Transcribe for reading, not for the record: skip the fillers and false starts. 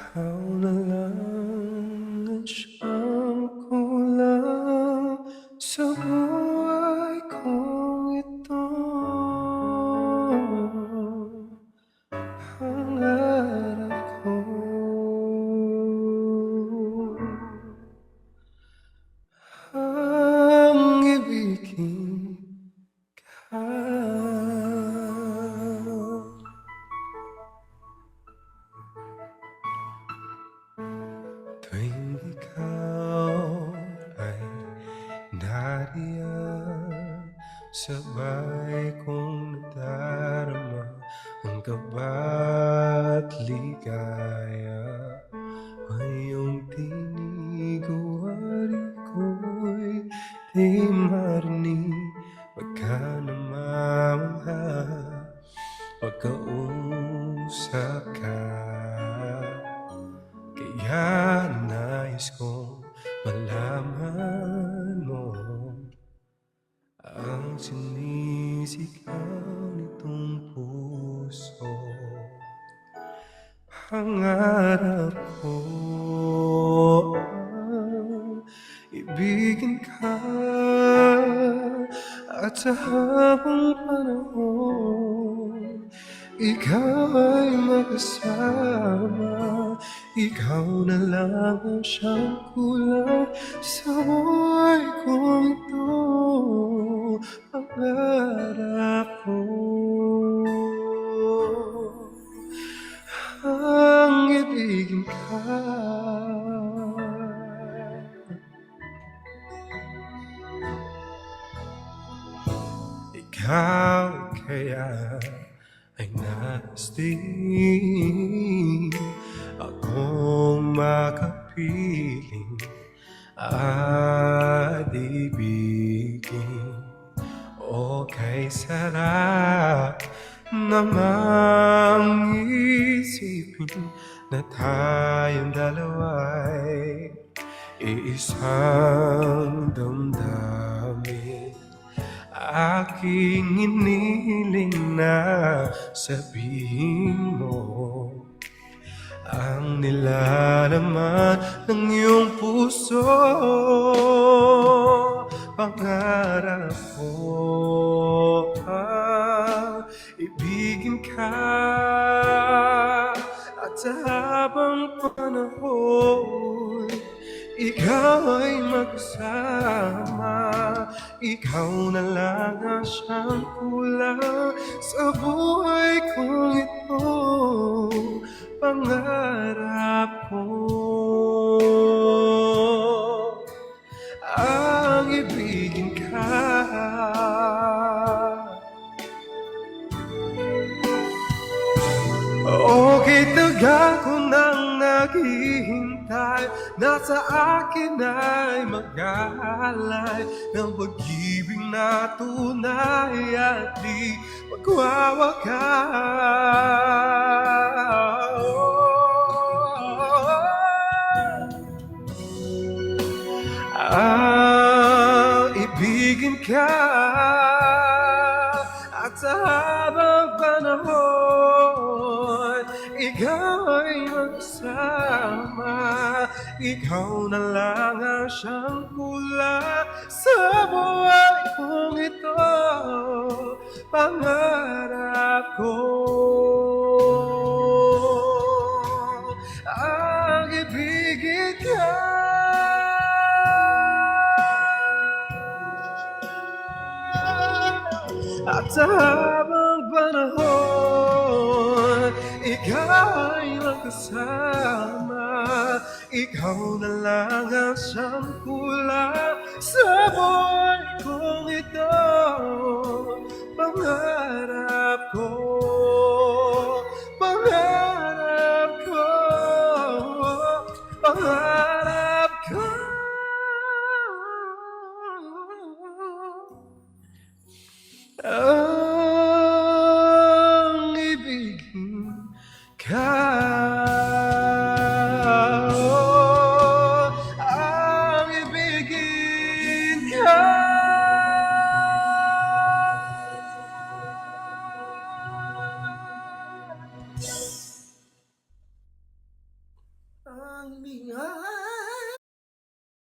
Ikaw na lang ang siyang kulang sa buhay kong ito. Pangarap ko ang ibigin ka. Tuwing ikaw ay nariyan, sabay kong nadarama ang kaba't ligaya. Ngayong tinig o wari ko'y di marinig, pagka namamangha, pagkausap ka. Kaya nais kong malaman mo ang sinisigaw nitong puso. Pangarap ko ang ibigin ka, at sa habang panahon ikaw ay magkasama. Ikaw na lang ang siyang kulang sa buhay kong ito. Pangarap ko ang ibigin ka. Ikaw kaya ay nais din akong makapiling at ibigin. O kay sarap namang isipin na tayong dalawa'y iisang damdamin. Aking iniling na sabihin mo ang nilalaman ng iyong puso. Pangarap ko ang ibigin ka, at sa habang panahon ikaw ay magkasama. Ikaw na lang ang siyang kulang sa buhay kong ito. Pangarap ko ang ibigin ka. Okay, tagal ko nang naghihintay, nasa akin ay mag-aalay ng pag-ibig na tunay at di magwawakas. Ibigin ka, at sa habang panahon ikaw ay magsama. Ikaw na lang ang siyang kulang sa buhay kong ito. Pangarap ko ang ibigin ka. At sa habang panahon ikaw ay magkasama. Ikaw na lang ang siyang kulang sa buhay kong ito. Pangarap ko, pangarap ko, pangarap ko ang ibigin ka.